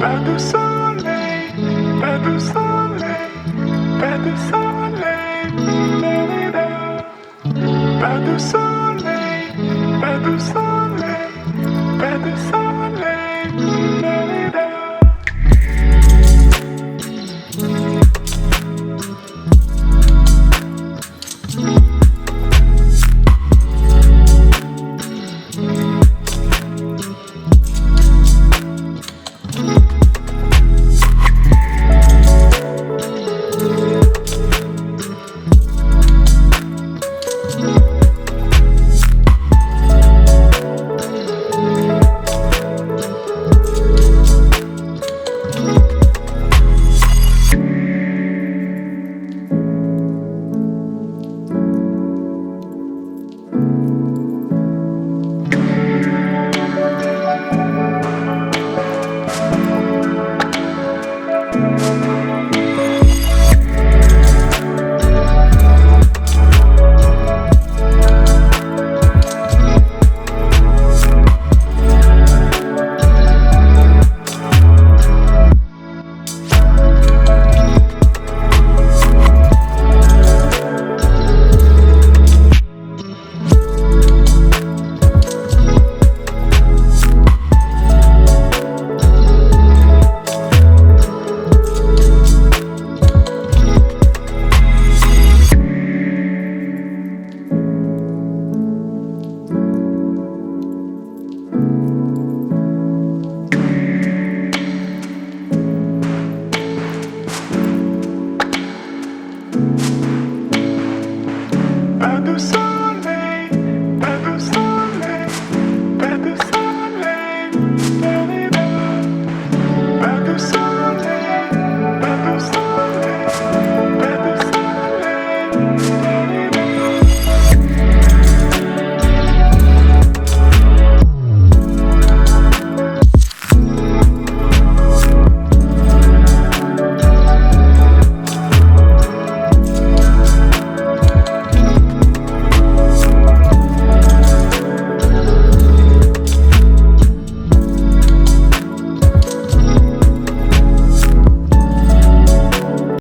Pas de soleil, pas de soleil, pas de soleil, da-da-da. Pas de soleil, pas de soleil, pas de soleil, da-da-da. Pas de soleil, pas de soleil, pas de soleil, da-da-da. Pas de soleil.